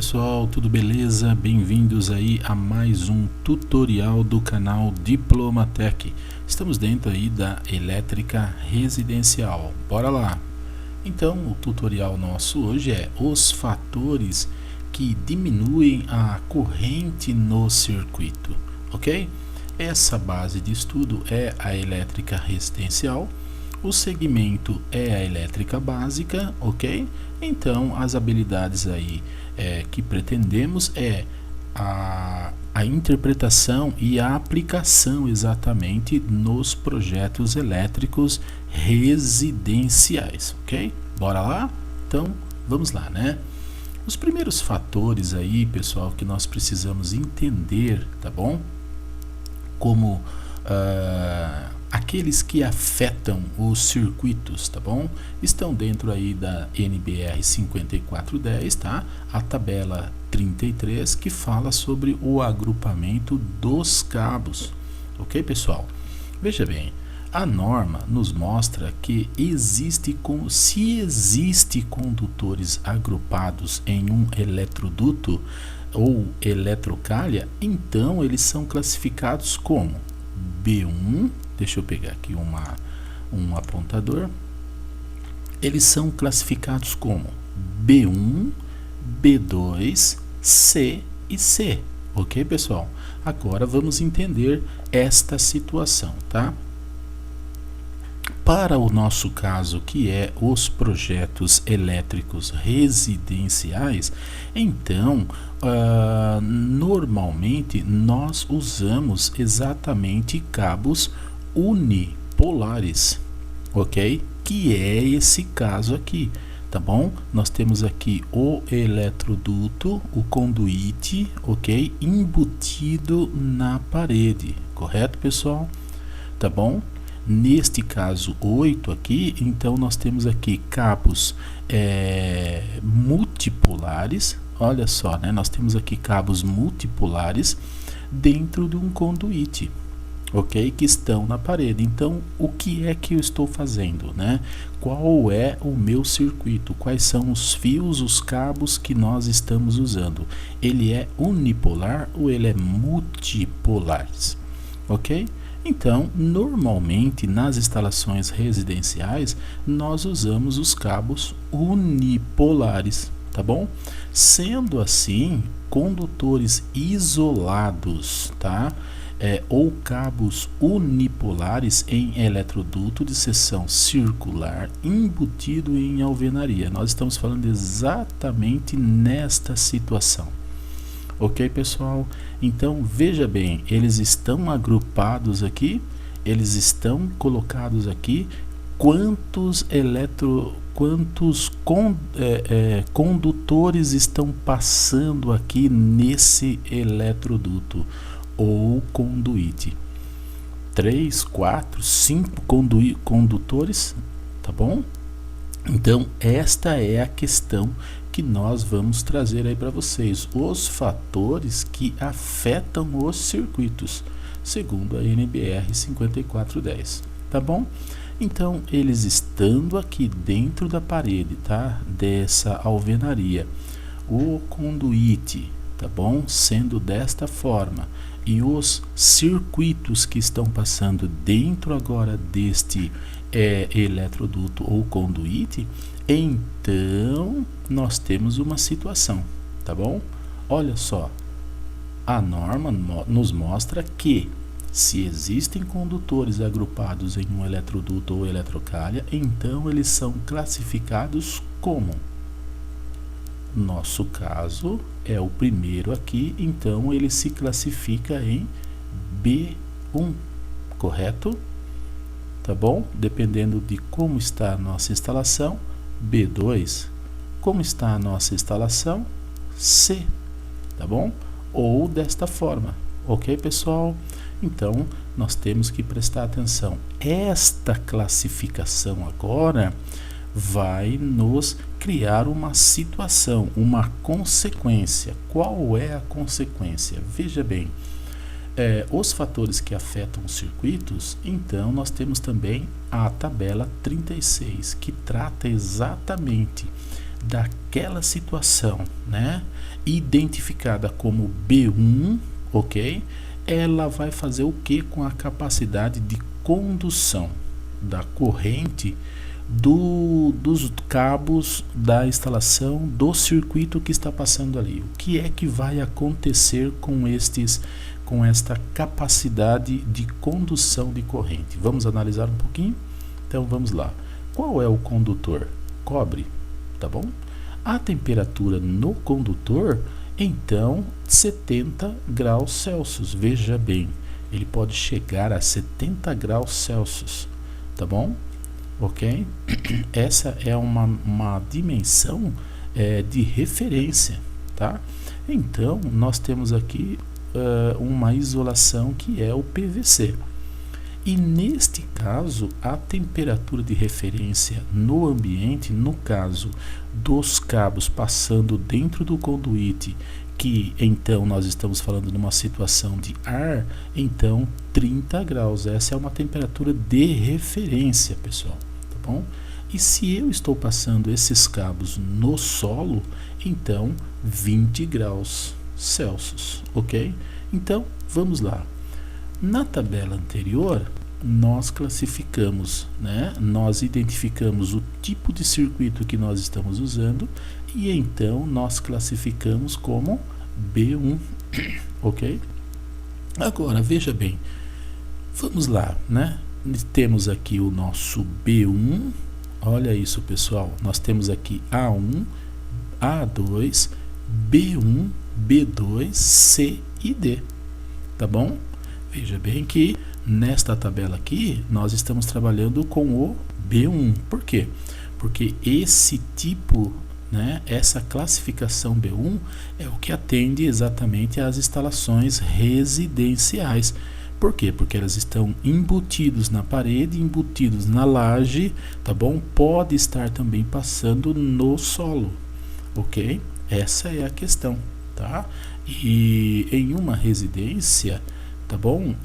pessoal, tudo beleza? Bem-vindos aí a mais um tutorial do canal Diplomatec. Estamos dentro aí da elétrica residencial. Bora lá! Então, o tutorial nosso hoje é os fatores que diminuem a corrente no circuito, ok? Essa base de estudo é a elétrica residencial. O segmento é a elétrica básica, ok? Então, as habilidades aí que pretendemos é a interpretação e a aplicação exatamente nos projetos elétricos residenciais, ok? Bora lá? Então, vamos lá, né? Os primeiros fatores aí, pessoal, que nós precisamos entender, tá bom? Como aqueles que afetam os circuitos, tá bom? Estão dentro aí da NBR 5410, tá? A tabela 33 que fala sobre o agrupamento dos cabos, ok, pessoal? Veja bem, a norma nos mostra que se existe condutores agrupados em um eletroduto ou eletrocalha, então eles são classificados como B1. Deixa eu pegar aqui um apontador. Eles são classificados como B1, B2, C e C. Ok, pessoal? Agora vamos entender esta situação, tá? Para o nosso caso, que é os projetos elétricos residenciais, então, normalmente nós usamos exatamente cabos unipolares, ok? Que é esse caso aqui, tá bom? Nós temos aqui o eletroduto, o conduíte, ok? Embutido na parede, correto, pessoal? Tá bom? Neste caso 8 aqui, então nós temos aqui cabos multipolares. Olha só, né? Nós temos aqui cabos multipolares dentro de um conduíte, ok? Que estão na parede. Então, o que é que eu estou fazendo, né? Qual é o meu circuito? Quais são os fios, os cabos que nós estamos usando? Ele é unipolar ou ele é multipolar? Ok? Então, normalmente nas instalações residenciais, nós usamos os cabos unipolares, tá bom? Sendo assim, condutores isolados, tá? Ou cabos unipolares em eletroduto de seção circular embutido em alvenaria. Nós estamos falando exatamente nesta situação. Ok, pessoal? Então, veja bem, eles estão agrupados aqui, eles estão colocados aqui. Quantos condutores estão passando aqui nesse eletroduto ou conduíte? 3, 4, 5 condutores, tá bom? Então, esta é a questão que nós vamos trazer aí para vocês, os fatores que afetam os circuitos, segundo a NBR 5410, tá bom? Então, eles estando aqui dentro da parede, tá? Dessa alvenaria, o conduíte, tá bom? Sendo desta forma, e os circuitos que estão passando dentro agora deste eletroduto ou conduíte, então nós temos uma situação, tá bom? Olha só, a norma nos mostra que se existem condutores agrupados em um eletroduto ou eletrocalha, então eles são classificados como? Nosso caso é o primeiro aqui, então ele se classifica em B1, correto? Tá bom? Dependendo de como está a nossa instalação, B2. Como está a nossa instalação, C. Tá bom? Ou desta forma, ok, pessoal? Então, nós temos que prestar atenção. Esta classificação agora vai nos criar uma situação, uma consequência. Qual é a consequência? Veja bem, os fatores que afetam os circuitos, então nós temos também a tabela 36, que trata exatamente daquela situação, né, identificada como B1, ok? Ela vai fazer o que com a capacidade de condução da corrente dos cabos da instalação do circuito que está passando ali. O que é que vai acontecer com esta capacidade de condução de corrente? Vamos analisar um pouquinho? Então vamos lá. Qual é o condutor? Cobre, tá bom? A temperatura no condutor, então, 70 graus Celsius. Veja bem, ele pode chegar a 70 graus Celsius, tá bom? Ok? Essa é uma dimensão de referência, tá? Então, nós temos aqui uma isolação que é o PVC. E neste caso, a temperatura de referência no ambiente, no caso dos cabos passando dentro do conduíte, que então nós estamos falando numa situação de ar, então 30 graus. Essa é uma temperatura de referência, pessoal, tá bom? E se eu estou passando esses cabos no solo, então 20 graus Celsius, ok? Então, vamos lá. Na tabela anterior, nós classificamos, né? Nós identificamos o tipo de circuito que nós estamos usando e então nós classificamos como B1, ok? Agora, veja bem, vamos lá, né? Temos aqui o nosso B1, olha isso, pessoal, nós temos aqui A1, A2, B1, B2, C e D, tá bom? Veja bem que nesta tabela aqui nós estamos trabalhando com o B1. Por quê? Porque esse tipo, né, essa classificação B1 é o que atende exatamente às instalações residenciais. Por quê? Porque elas estão embutidos na parede, embutidos na laje, tá bom? Pode estar também passando no solo, ok? Essa é a questão, tá? E em uma residência, tá bom?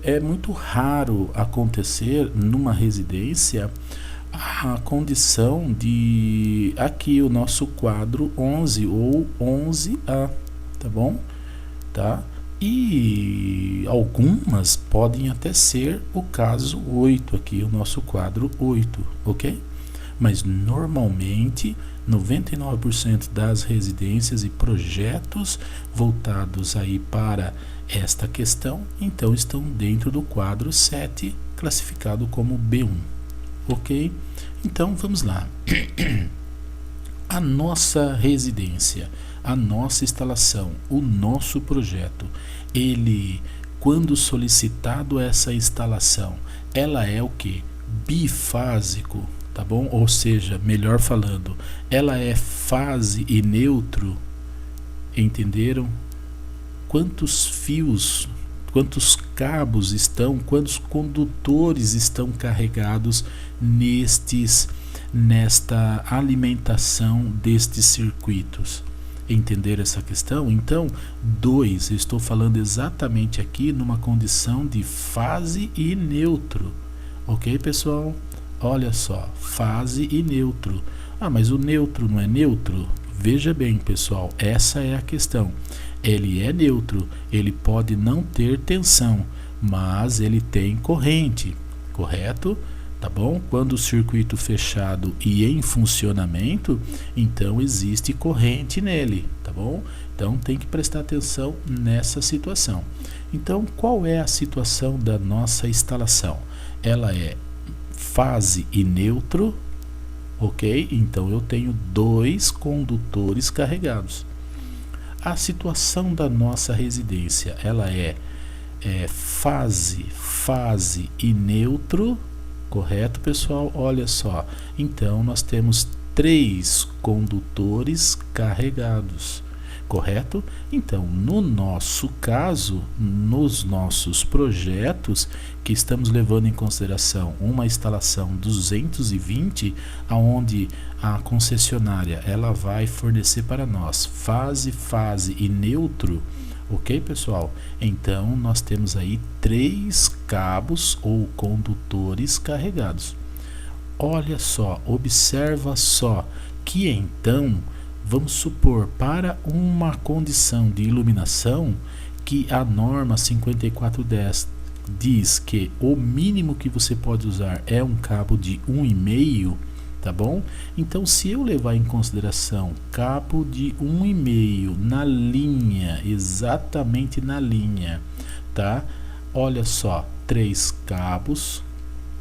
É muito raro acontecer numa residência a condição de aqui o nosso quadro 11 ou 11A, tá bom? Tá? E algumas podem até ser o caso 8 aqui, o nosso quadro 8, ok? Mas normalmente 99% das residências e projetos voltados aí para esta questão, então estão dentro do quadro 7, classificado como B1, ok? Então vamos lá. A nossa residência, a nossa instalação, o nosso projeto, ele, quando solicitado essa instalação, ela é o que? Bifásico, tá bom? Ou seja, melhor falando, ela é fase e neutro, entenderam? Quantos fios, quantos cabos estão, quantos condutores estão carregados nesta alimentação destes circuitos? Entender essa questão? Então, 2, eu estou falando exatamente aqui numa condição de fase e neutro, ok, pessoal? Olha só, fase e neutro. Ah, mas o neutro não é neutro? Veja bem, pessoal, essa é a questão. Ele é neutro, ele pode não ter tensão, mas ele tem corrente, correto? Tá bom? Quando o circuito fechado e em funcionamento, então existe corrente nele, tá bom? Então tem que prestar atenção nessa situação. Então, qual é a situação da nossa instalação? Ela é fase e neutro, ok? Então eu tenho 2 condutores carregados. A situação da nossa residência, ela é fase e neutro, correto, pessoal? Olha só, então nós temos 3 condutores carregados, correto? Então, no nosso caso, nos nossos projetos, que estamos levando em consideração uma instalação 220, aonde a concessionária ela vai fornecer para nós fase e neutro, ok, pessoal? Então, nós temos aí 3 cabos ou condutores carregados. Olha só, observa só, que então, vamos supor, para uma condição de iluminação que a norma 5410 diz que o mínimo que você pode usar é um cabo de 1,5, tá bom? Então, se eu levar em consideração cabo de 1,5 na linha, exatamente na linha, tá? Olha só, 3 cabos,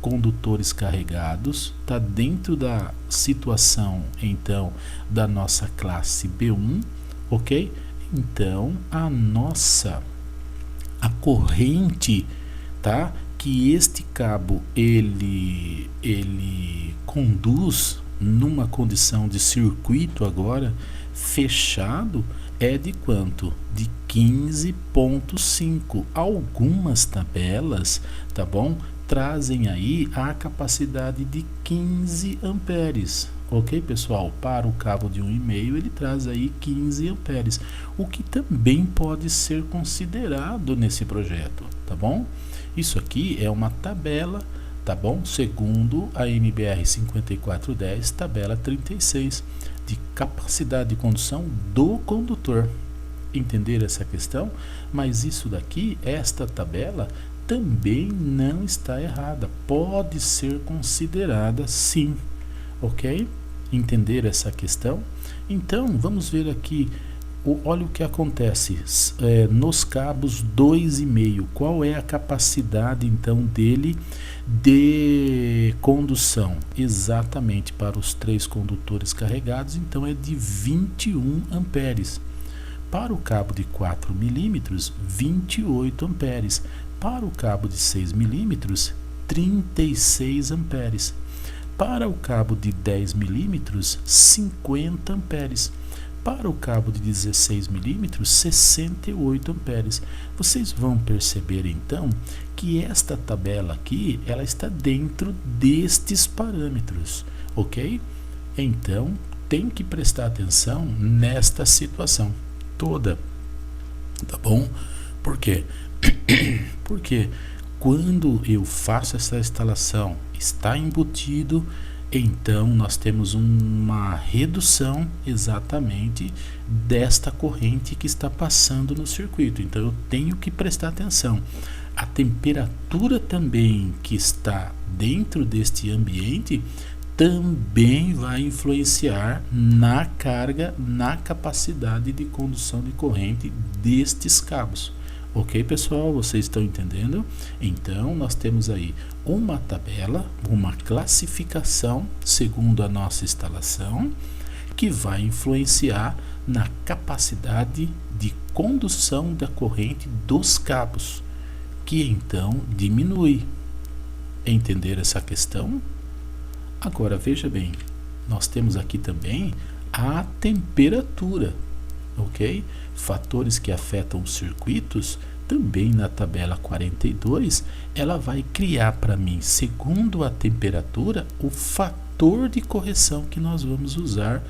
condutores carregados, tá dentro da situação, então, da nossa classe B1, ok? Então, a corrente, tá? Que este cabo ele conduz numa condição de circuito agora fechado é de quanto? De 15,5. Algumas tabelas, tá bom? Trazem aí a capacidade de 15 amperes. Ok, pessoal? Para o cabo de 1,5 ele traz aí 15 amperes, o que também pode ser considerado nesse projeto, tá bom? Isso aqui é uma tabela, tá bom? Segundo a MBR 5410, tabela 36, de capacidade de condução do condutor. Entender essa questão? Mas isso daqui, esta tabela, também não está errada. Pode ser considerada sim, ok? Entender essa questão? Então, vamos ver aqui. Olha o que acontece nos cabos 2,5. Qual é a capacidade então dele de condução? Exatamente para os 3 condutores carregados, então é de 21 amperes. Para o cabo de 4 milímetros, 28 amperes. Para o cabo de 6 milímetros, 36 amperes. Para o cabo de 10 milímetros, 50 amperes. Para o cabo de 16 milímetros, 68 amperes. Vocês vão perceber então que esta tabela aqui, ela está dentro destes parâmetros, ok? Então, tem que prestar atenção nesta situação toda, tá bom? Por quê? Porque quando eu faço essa instalação, está embutido, então nós temos uma redução exatamente desta corrente que está passando no circuito. Então eu tenho que prestar atenção. A temperatura também que está dentro deste ambiente também vai influenciar na carga, na capacidade de condução de corrente destes cabos. Ok, pessoal? Vocês estão entendendo? Então, nós temos aí uma tabela, uma classificação segundo a nossa instalação, que vai influenciar na capacidade de condução da corrente dos cabos, que então diminui. Entender essa questão? Agora, veja bem, nós temos aqui também a temperatura, ok? Fatores que afetam os circuitos, também na tabela 42, ela vai criar para mim, segundo a temperatura, o fator de correção que nós vamos usar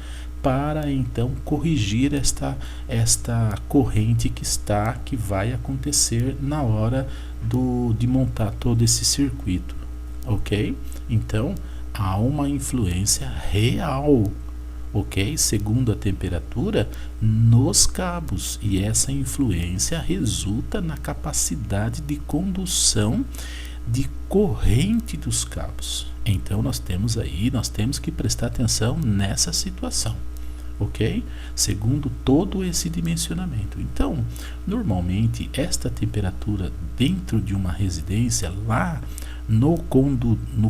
para então corrigir esta corrente que vai acontecer na hora de montar todo esse circuito, ok? Então, há uma influência real, ok? Segundo a temperatura nos cabos, e essa influência resulta na capacidade de condução de corrente dos cabos. Então nós temos que prestar atenção nessa situação, ok? Segundo todo esse dimensionamento. Então, normalmente esta temperatura dentro de uma residência, lá no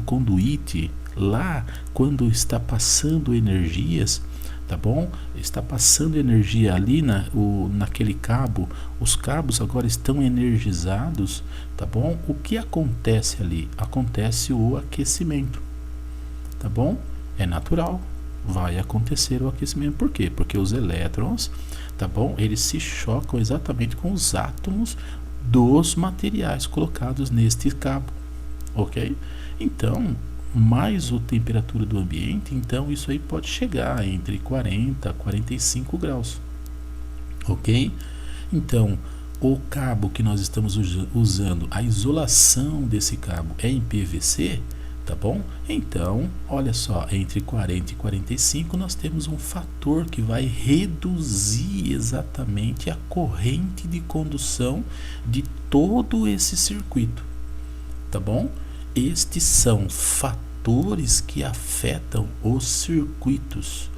conduíte, lá quando está passando energias, tá bom? Está passando energia ali naquele cabo, os cabos agora estão energizados, tá bom? O que acontece ali? Acontece o aquecimento, tá bom? É natural, vai acontecer o aquecimento. Por quê? Porque os elétrons, tá bom? Eles se chocam exatamente com os átomos dos materiais colocados neste cabo, ok? Então, mais a temperatura do ambiente, então isso aí pode chegar entre 40 a 45 graus, ok? Então, o cabo que nós estamos usando, a isolação desse cabo é em PVC, tá bom? Então, olha só, entre 40 e 45 nós temos um fator que vai reduzir exatamente a corrente de condução de todo esse circuito, tá bom? Estes são fatores que afetam os circuitos,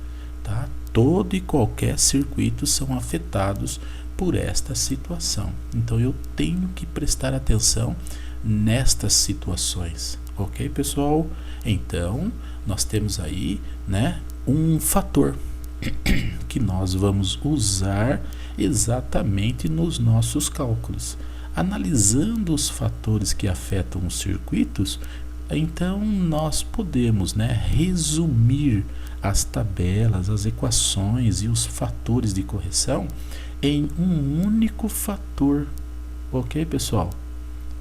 tá? Todo e qualquer circuito são afetados por esta situação. Então eu tenho que prestar atenção nestas situações, ok, pessoal? Então nós temos aí, né, um fator que nós vamos usar exatamente nos nossos cálculos. Analisando os fatores que afetam os circuitos, então nós podemos, né, resumir as tabelas, as equações e os fatores de correção em um único fator, ok, pessoal?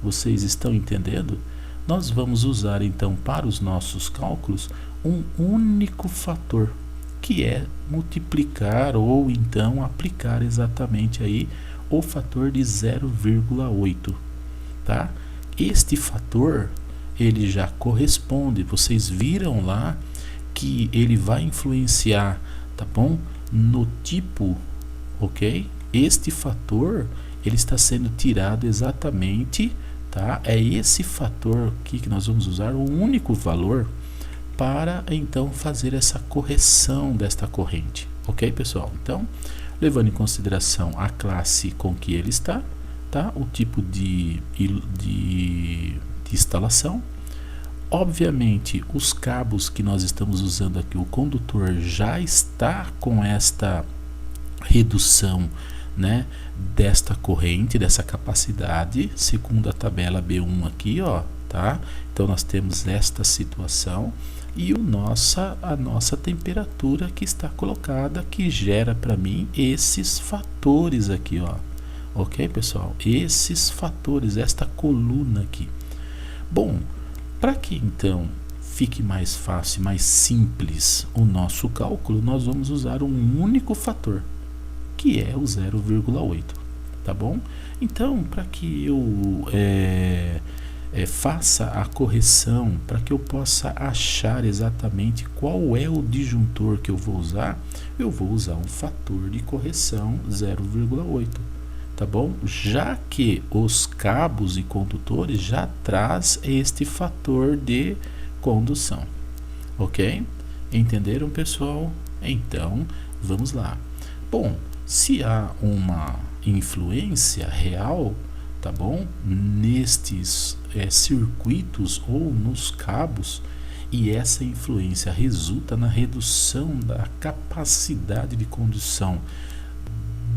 Vocês estão entendendo? Nós vamos usar então para os nossos cálculos um único fator, que é multiplicar ou então aplicar exatamente aí o fator de 0,8, tá? Este fator, ele já corresponde, vocês viram lá que ele vai influenciar, tá bom? No tipo, ok? Este fator, ele está sendo tirado exatamente, tá? É esse fator aqui que nós vamos usar, o único valor, para então fazer essa correção desta corrente, ok, pessoal? Então, levando em consideração a classe com que ele está, tá? O tipo de instalação. Obviamente, os cabos que nós estamos usando aqui, o condutor já está com esta redução, né, desta corrente, dessa capacidade, segundo a tabela B1 aqui, ó, tá? Então nós temos esta situação e a nossa temperatura que está colocada, que gera para mim esses fatores aqui, ó. Ok, pessoal? Esses fatores, esta coluna aqui. Bom, para que então fique mais fácil, mais simples o nosso cálculo, nós vamos usar um único fator, que é o 0,8, tá bom? Então, para que eu faça a correção, para que eu possa achar exatamente qual é o disjuntor que eu vou usar um fator de correção 0,8, tá bom? Já que os cabos e condutores já traz este fator de condução, ok? Entenderam, pessoal? Então, vamos lá. Bom, se há uma influência real, tá bom, nestes circuitos ou nos cabos, e essa influência resulta na redução da capacidade de condução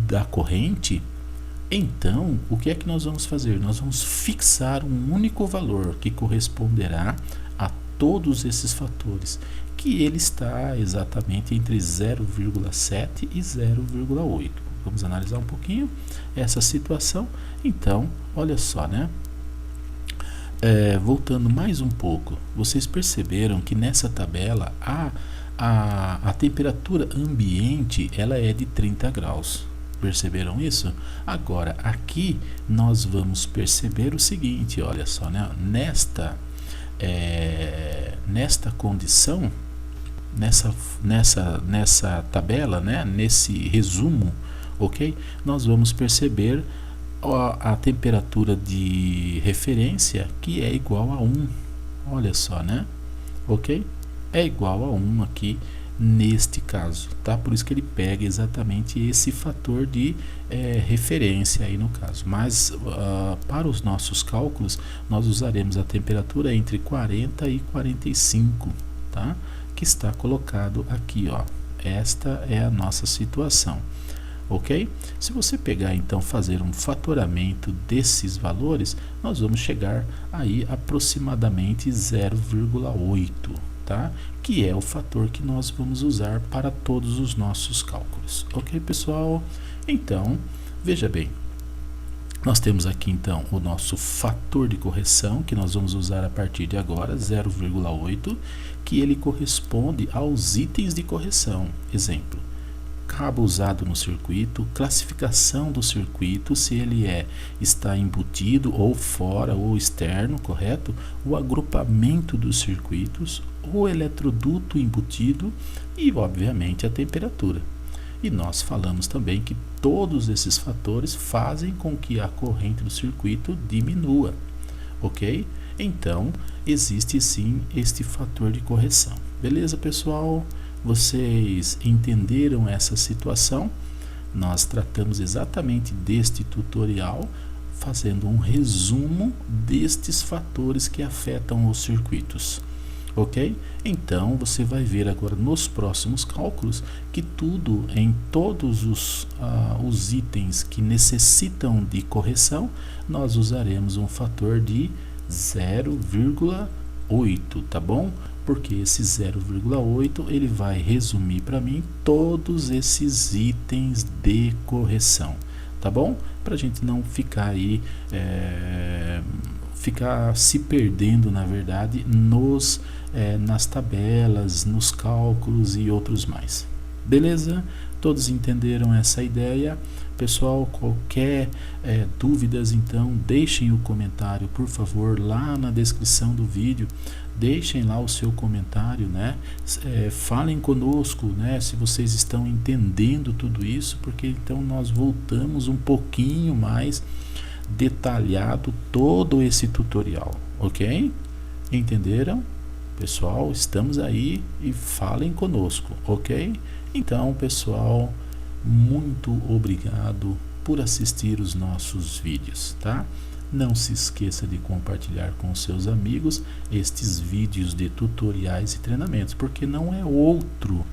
da corrente, então o que é que nós vamos fazer? Nós vamos fixar um único valor que corresponderá a todos esses fatores, que ele está exatamente entre 0,7 e 0,8. Vamos analisar um pouquinho essa situação. Então, olha só, né? Voltando mais um pouco, vocês perceberam que nessa tabela a temperatura ambiente ela é de 30 graus. Perceberam isso? Agora, aqui nós vamos perceber o seguinte, olha só, né? Nesta condição, nessa tabela, né? Nesse resumo, ok? Nós vamos perceber a temperatura de referência que é igual a 1, olha só, né? Ok? É igual a 1 aqui neste caso, tá? Por isso que ele pega exatamente esse fator de referência aí no caso, mas para os nossos cálculos nós usaremos a temperatura entre 40 e 45, tá? Que está colocado aqui, ó. Esta é a nossa situação, ok? Se você pegar então fazer um fatoramento desses valores, nós vamos chegar aí aproximadamente 0,8, tá? Que é o fator que nós vamos usar para todos os nossos cálculos, ok, pessoal? Então, veja bem, nós temos aqui então o nosso fator de correção, que nós vamos usar a partir de agora, 0,8, que ele corresponde aos itens de correção. Exemplo, cabo usado no circuito, classificação do circuito, se ele está embutido ou fora ou externo, correto? O agrupamento dos circuitos, o eletroduto embutido e, obviamente, a temperatura. E nós falamos também que todos esses fatores fazem com que a corrente do circuito diminua, ok? Então, existe sim este fator de correção. Beleza, pessoal? Vocês entenderam essa situação? Nós tratamos exatamente deste tutorial, fazendo um resumo destes fatores que afetam os circuitos. Ok? Então, você vai ver agora nos próximos cálculos que em todos os itens que necessitam de correção, nós usaremos um fator de 0,8, tá bom? Porque esse 0,8 ele vai resumir para mim todos esses itens de correção, tá bom? Para a gente não ficar aí ficar se perdendo, na verdade, nas tabelas, nos cálculos e outros mais. Beleza? Todos entenderam essa ideia? Pessoal, qualquer dúvidas, então deixem o comentário, por favor, lá na descrição do vídeo. Deixem lá o seu comentário, né? Falem conosco, né? Se vocês estão entendendo tudo isso, porque então nós voltamos um pouquinho mais detalhado todo esse tutorial, ok? Entenderam? Pessoal, estamos aí e falem conosco, ok? Então, pessoal, muito obrigado por assistir os nossos vídeos, tá? Não se esqueça de compartilhar com seus amigos estes vídeos de tutoriais e treinamentos, porque não é outro,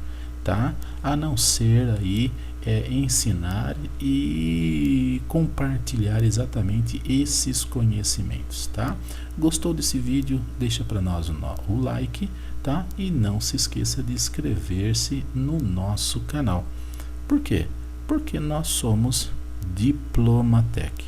tá? A não ser aí ensinar e compartilhar exatamente esses conhecimentos, tá? Gostou desse vídeo? Deixa para nós o like, tá? E não se esqueça de inscrever-se no nosso canal. Por quê? Porque nós somos Diplomatec.